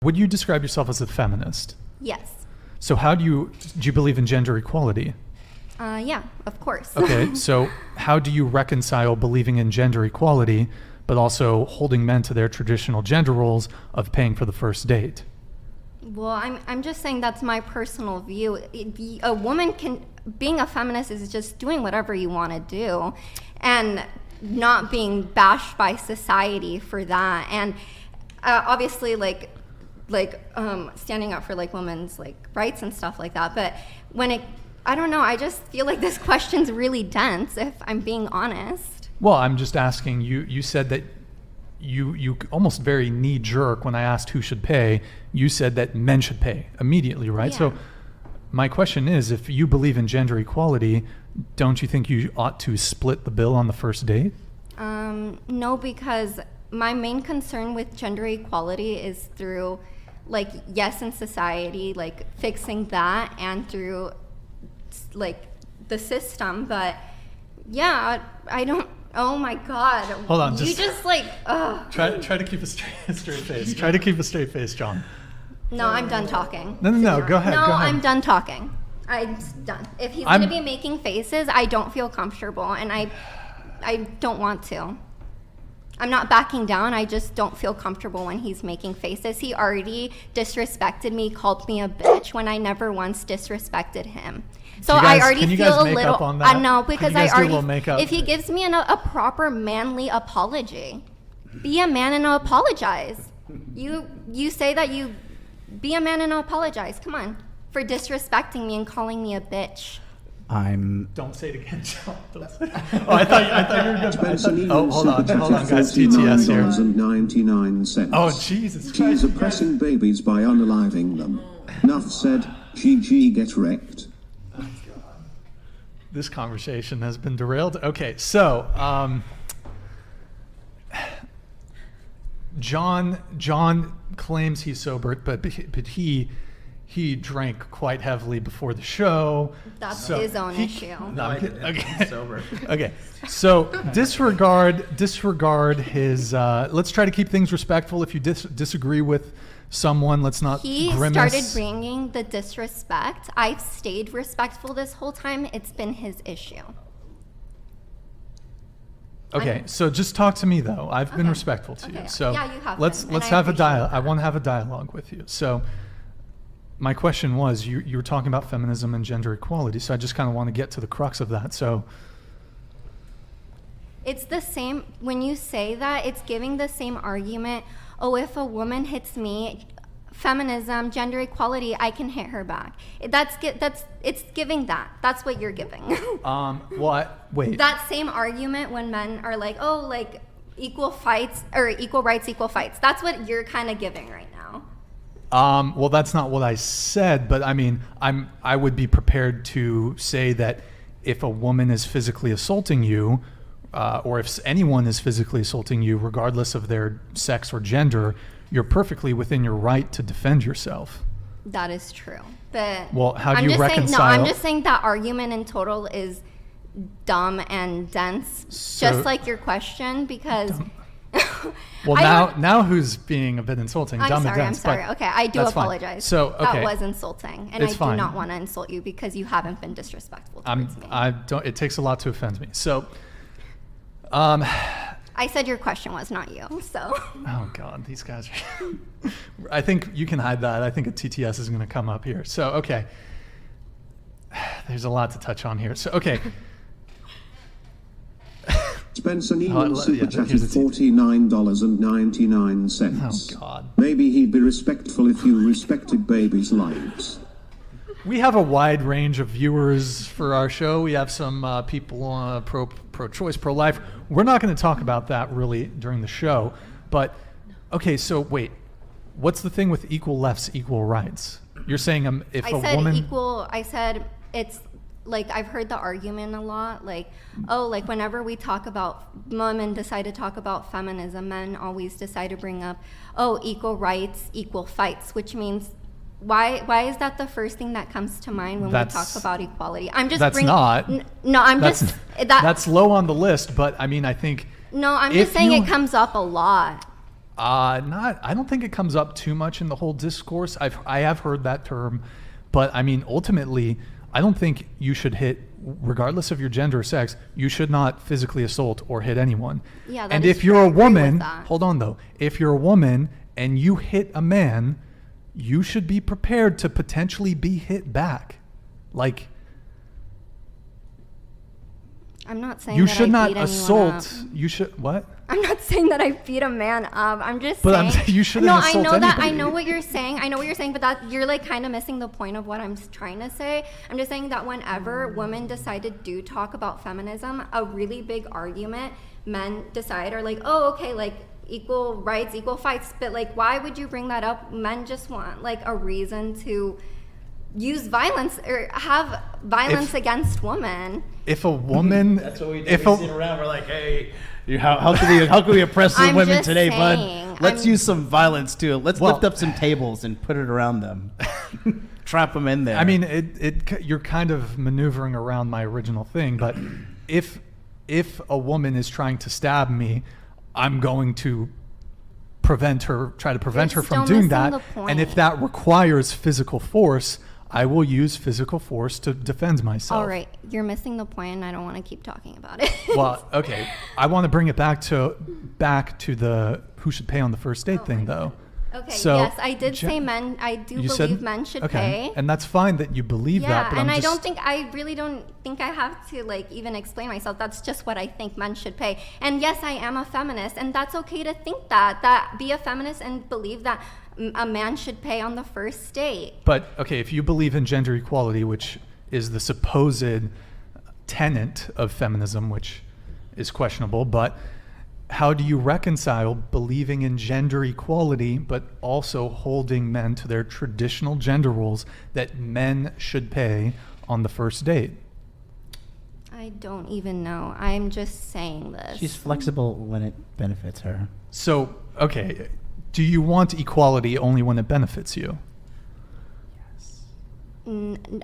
Would you describe yourself as a feminist? Yes. So how do you believe in gender equality? Yeah, of course. Okay, so how do you reconcile believing in gender equality, but also holding men to their traditional gender roles of paying for the first date? Well, I'm just saying that's my personal view. A woman being a feminist is just doing whatever you want to do and not being bashed by society for that. And obviously, standing up for women's rights and stuff like that. But I don't know, I just feel like this question's really dense, if I'm being honest. Well, I'm just asking, you said that you almost very knee-jerk when I asked who should pay, you said that men should pay immediately, right? Yeah. So my question is, if you believe in gender equality, don't you think you ought to split the bill on the first date? No, because my main concern with gender equality is through, yes, in society, fixing that, and through the system. But yeah, I don't. Oh my God! Hold on, you just try to keep a straight face. Try to keep a straight face, John. No, I'm done talking. No, go ahead. No, go ahead. I'm done talking. I'm done. If he's gonna be making faces, I don't feel comfortable, and I don't want to. I'm not backing down. I just don't feel comfortable when he's making faces. He already disrespected me, called me a bitch when I never once disrespected him. So I already feel a little. I know, because I already. If he gives me a proper manly apology, be a man and apologize. You say that you be a man and apologize. Come on, for disrespecting me and calling me a bitch. Don't say it again, John. Oh, I thought you were good. Hold on, guys. TTS here. $49.99. Oh, Jesus Christ. She's oppressing babies by unaliving them. Nuff said, GG get wrecked. This conversation has been derailed. Okay, so John claims he's sober, but he drank quite heavily before the show. That's his own issue. No, I didn't. okay. Sober. Okay, so disregard his. Let's try to keep things respectful. If you disagree with someone, let's not grimace. Started bringing the disrespect. I've stayed respectful this whole time. It's been his issue. Okay, so just talk to me though. I've been respectful to you. So yeah, you have let's have a dialogue. I want to have a dialogue with you. So my question was, you were talking about feminism and gender equality, so I just kind of want to get to the crux of that. So it's the same when you say that. It's giving the same argument. Oh, if a woman hits me, feminism, gender equality, I can hit her back. It's giving that. That's what you're giving. Wait. That same argument when men are equal fights or equal rights, equal fights. That's what you're kind of giving right now. Well, that's not what I said, but I mean, I would be prepared to say that if a woman is physically assaulting you, or if anyone is physically assaulting you, regardless of their sex or gender, you're perfectly within your right to defend yourself. That is true. But well, how do you reconcile? I'm just saying that argument in total is dumb and dense, just like your question, because... Well, now who's being a bit insulting? I'm sorry. Okay, I do apologize. Fine. So, okay. That was insulting, and it's I fine. do not want to insult you because you haven't been disrespectful towards me. It takes a lot to offend me. So, I said your question was not you. So. Oh God, these guys are. I think you can hide that. I think a TTS is going to come up here. So, okay. There's a lot to touch on here. So, okay. Spencer Neal super chatted $49.99. Oh God. Maybe he'd be respectful if you respected babies' lives. We have a wide range of viewers for our show. We have some people pro-choice, pro-life. We're not going to talk about that really during the show. But okay, so wait, what's the thing with equal lefts, equal rights? You're saying if a woman... I said it's I've heard the argument a lot, whenever we talk about, women decide to talk about feminism, men always decide to bring up, equal rights, equal fights, which means, why is that the first thing that comes to mind when we talk about equality? That's low on the list, but I mean, I think... No, I'm just saying it comes up a lot. Not. I don't think it comes up too much in the whole discourse. I have heard that term, but I mean, ultimately, I don't think you should hit, regardless of your gender or sex, you should not physically assault or hit anyone. Yeah, that and is if you're true. I a agree with woman, that. hold on though, if you're a woman and you hit a man, you should be prepared to potentially be hit back. Like, I'm not saying you that should I not beat anyone assault. up. You should what? I'm not saying that I beat a man up. I'm just But saying. you shouldn't no, assault I know that. I anybody. know what you're saying. I know what you're saying, but that you're like kind of missing the point of what I'm trying to say. I'm just saying that whenever women decide to do talk about feminism, a really big argument men decide are like, oh, okay, like equal rights, equal fights. But like, why would you bring that up? Men just want like a reason to use violence or have violence against women. If a woman, That's what we do. if We a, sit around. We're like, hey, how can we oppress the I'm women just today, saying, bud? Let's use some violence too. Let's Well- lift up some tables and put it around them. Trap them in there. I mean, you're kind of maneuvering around my original thing, but if a woman is trying to stab me, I'm going to try to prevent You're her from still doing missing that. the And if point. that requires physical force, I will use physical force to defend myself. All right, you're missing the point, and I don't want to keep talking about it. Well, okay. I want to bring it back to the who should pay on the first date thing, though. Okay, So, yes, I did Jen- say men. I do You believe said men should okay, pay. and that's fine that you believe Yeah, that. But and I'm just, I really don't think I have to like even explain myself. That's just what I think men should pay. And yes, I am a feminist, and that's okay to think that be a feminist and believe that a man should pay on the first date. But okay, if you believe in gender equality, which is the supposed tenet of feminism, which is questionable, but how do you reconcile believing in gender equality but also holding men to their traditional gender roles that men should pay on the first date? I don't even know. I'm just saying this. she's flexible when it benefits her. So, okay, do you want equality only when it benefits you?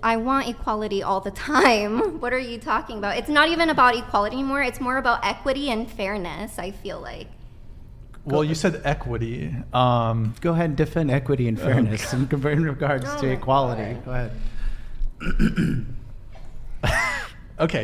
I want equality all the time. What are you talking about? It's not even about equality anymore. It's more about equity and fairness, I feel like. Well, you said equity. Go ahead and defend equity and fairness in regards Oh to my equality. God. Go ahead.